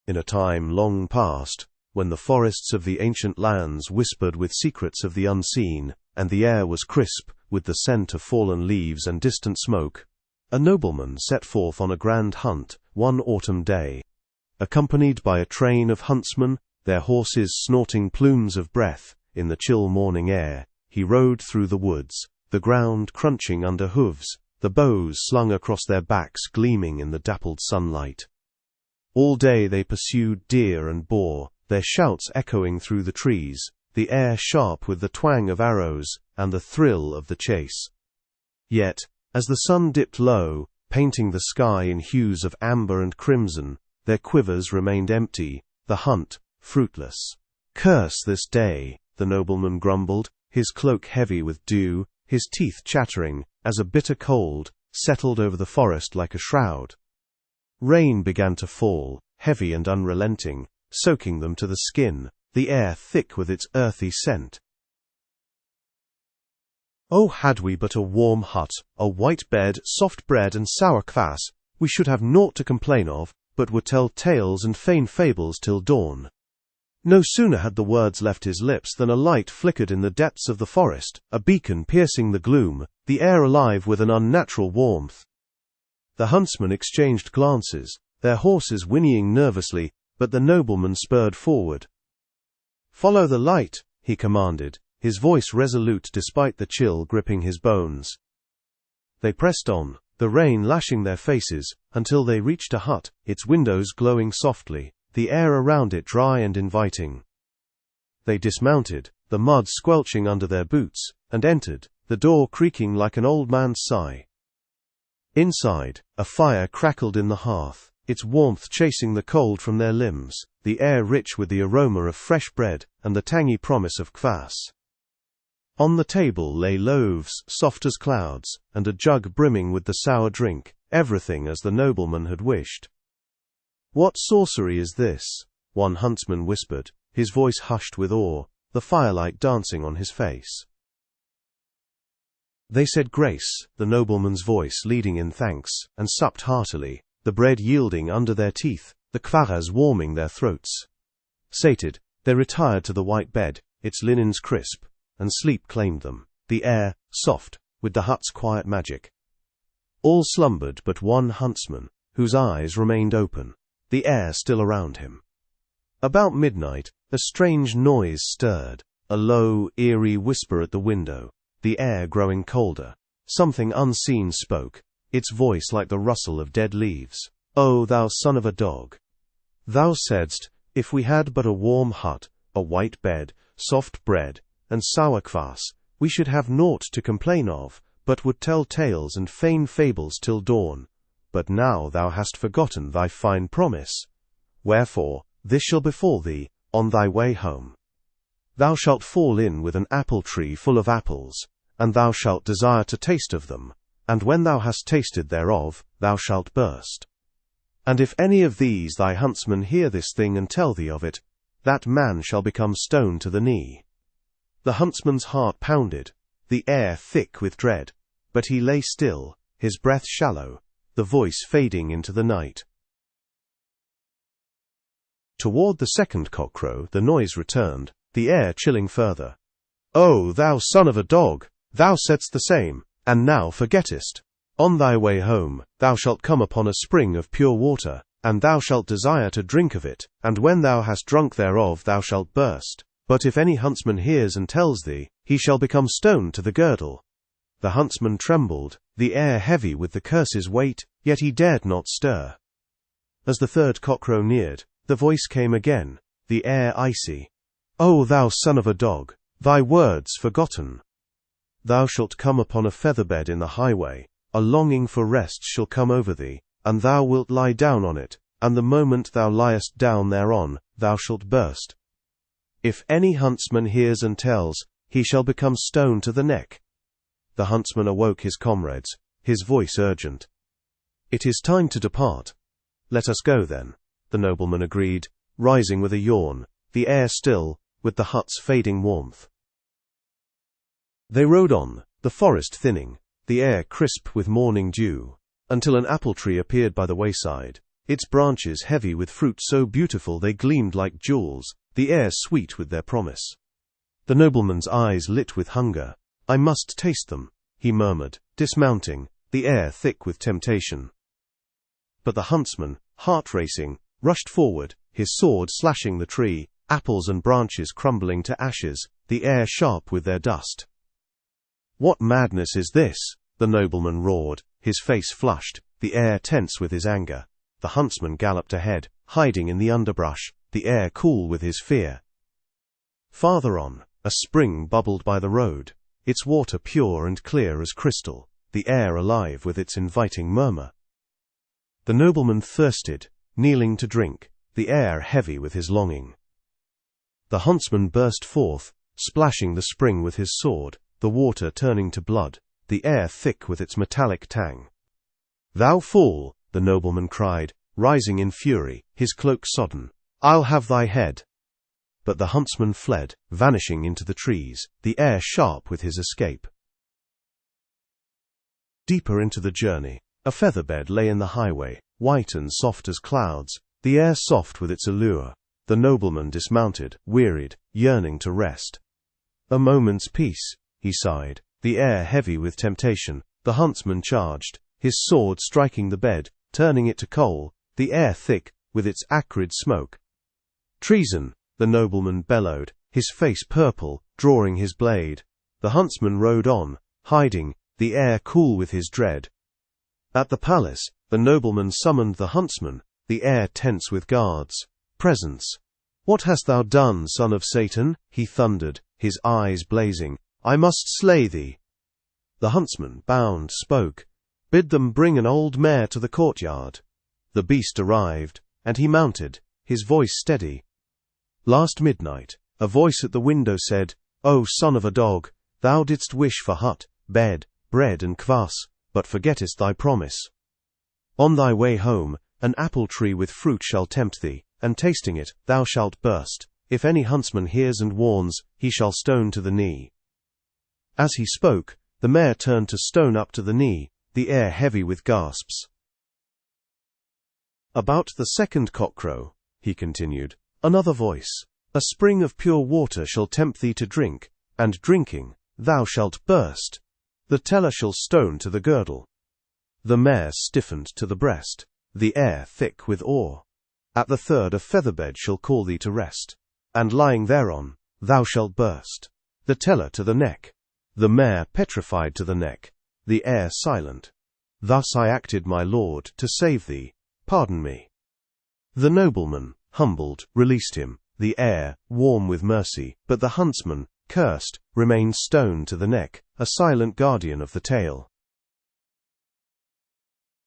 In a time long past, when the forests of the ancient lands whispered with secrets of the unseen, and the air was crisp with the scent of fallen leaves and distant smoke, a nobleman set forth on a grand hunt one autumn day. Accompanied by a train of huntsmen, their horses snorting plumes of breath in the chill morning air, he rode through the woods, the ground crunching under hooves, the bows slung across their backs gleaming in the dappled sunlight. All day they pursued deer and boar, their shouts echoing through the trees, the air sharp with the twang of arrows and the thrill of the chase. Yet, as the sun dipped low, painting the sky in hues of amber and crimson, their quivers remained empty, the hunt fruitless. "Curse this day," the nobleman grumbled, his cloak heavy with dew, his teeth chattering, as a bitter cold settled over the forest like a shroud. Rain began to fall, heavy and unrelenting, soaking them to the skin, the air thick with its earthy scent. "Oh, had we but a warm hut, a white bed, soft bread and sour kvass, we should have naught to complain of, but would tell tales and feign fables till dawn." No sooner had the words left his lips than a light flickered in the depths of the forest, a beacon piercing the gloom, the air alive with an unnatural warmth. The huntsmen exchanged glances, their horses whinnying nervously, but the nobleman spurred forward. "Follow the light," he commanded, his voice resolute despite the chill gripping his bones. They pressed on, the rain lashing their faces, until they reached a hut, its windows glowing softly, the air around it dry and inviting. They dismounted, the mud squelching under their boots, and entered, the door creaking like an old man's sigh. Inside, a fire crackled in the hearth, its warmth chasing the cold from their limbs, the air rich with the aroma of fresh bread and the tangy promise of kvass. On the table lay loaves, soft as clouds, and a jug brimming with the sour drink, everything as the nobleman had wished. "What sorcery is this?" one huntsman whispered, his voice hushed with awe, the firelight dancing on his face. They said grace, the nobleman's voice leading in thanks, and supped heartily, the bread yielding under their teeth, the kvass warming their throats. Sated, they retired to the white bed, its linens crisp, and sleep claimed them, the air soft with the hut's quiet magic. All slumbered but one huntsman, whose eyes remained open, the air still around him. About midnight, a strange noise stirred, a low, eerie whisper at the window, the air growing colder. Something unseen spoke, its voice like the rustle of dead leaves. "O thou son of a dog! Thou saidst, if we had but a warm hut, a white bed, soft bread, and sour kvass, we should have naught to complain of, but would tell tales and feign fables till dawn. But now thou hast forgotten thy fine promise. Wherefore, this shall befall thee, on thy way home. Thou shalt fall in with an apple tree full of apples, and thou shalt desire to taste of them, and when thou hast tasted thereof, thou shalt burst. And if any of these thy huntsmen hear this thing and tell thee of it, that man shall become stone to the knee." The huntsman's heart pounded, the air thick with dread, but he lay still, his breath shallow, the voice fading into the night. Toward the second cockcrow the noise returned, the air chilling further. "O thou son of a dog! Thou saidst the same, and now forgettest. On thy way home, thou shalt come upon a spring of pure water, and thou shalt desire to drink of it, and when thou hast drunk thereof thou shalt burst. But if any huntsman hears and tells thee, he shall become stone to the girdle." The huntsman trembled, the air heavy with the curse's weight, yet he dared not stir. As the third cockcrow neared, the voice came again, the air icy. "O thou son of a dog! Thy words forgotten. Thou shalt come upon a feather-bed in the highway, a longing for rest shall come over thee, and thou wilt lie down on it, and the moment thou liest down thereon, thou shalt burst. If any huntsman hears and tells, he shall become stone to the neck." The huntsman awoke his comrades, his voice urgent. "It is time to depart." "Let us go then," the nobleman agreed, rising with a yawn, the air still, with the hut's fading warmth. They rode on, the forest thinning, the air crisp with morning dew, until an apple tree appeared by the wayside, its branches heavy with fruit so beautiful they gleamed like jewels, the air sweet with their promise. The nobleman's eyes lit with hunger. "I must taste them," he murmured, dismounting, the air thick with temptation. But the huntsman, heart-racing, rushed forward, his sword slashing the tree, apples and branches crumbling to ashes, the air sharp with their dust. "What madness is this?" the nobleman roared, his face flushed, the air tense with his anger. The huntsman galloped ahead, hiding in the underbrush, the air cool with his fear. Farther on, a spring bubbled by the road, its water pure and clear as crystal, the air alive with its inviting murmur. The nobleman thirsted, kneeling to drink, the air heavy with his longing. The huntsman burst forth, splashing the spring with his sword, the water turning to blood, the air thick with its metallic tang. "Thou fool!" the nobleman cried, rising in fury, his cloak sodden. "I'll have thy head." But the huntsman fled, vanishing into the trees, the air sharp with his escape. Deeper into the journey, a feather-bed lay in the highway, white and soft as clouds, the air soft with its allure. The nobleman dismounted, wearied, yearning to rest. "A moment's peace," he sighed, the air heavy with temptation. The huntsman charged, his sword striking the bed, turning it to coal, the air thick with its acrid smoke. "Treason!" the nobleman bellowed, his face purple, drawing his blade. The huntsman rode on, hiding, the air cool with his dread. At the palace, the nobleman summoned the huntsman, the air tense with guards' presence. "What hast thou done, son of Satan?" he thundered, his eyes blazing. "I must slay thee." The huntsman, bound, spoke, "Bid them bring an old mare to the courtyard." The beast arrived, and he mounted, his voice steady. "Last midnight, a voice at the window said, 'O son of a dog, thou didst wish for hut, bed, bread and kvass, but forgettest thy promise. On thy way home, an apple tree with fruit shall tempt thee, and tasting it, thou shalt burst. If any huntsman hears and warns, he shall stone to the knee.'" As he spoke, the mare turned to stone up to the knee, the air heavy with gasps. "About the second cockcrow," he continued, another voice, "a spring of pure water shall tempt thee to drink, and drinking, thou shalt burst. The teller shall stone to the girdle." The mare stiffened to the breast, the air thick with awe. "At the third a feather-bed shall call thee to rest, and lying thereon, thou shalt burst. The teller to the neck." The mare petrified to the neck, the air silent. "Thus I acted, my lord, to save thee. Pardon me." The nobleman, humbled, released him, the air, warm with mercy, but the huntsman, cursed, remained stoned to the neck, a silent guardian of the tale.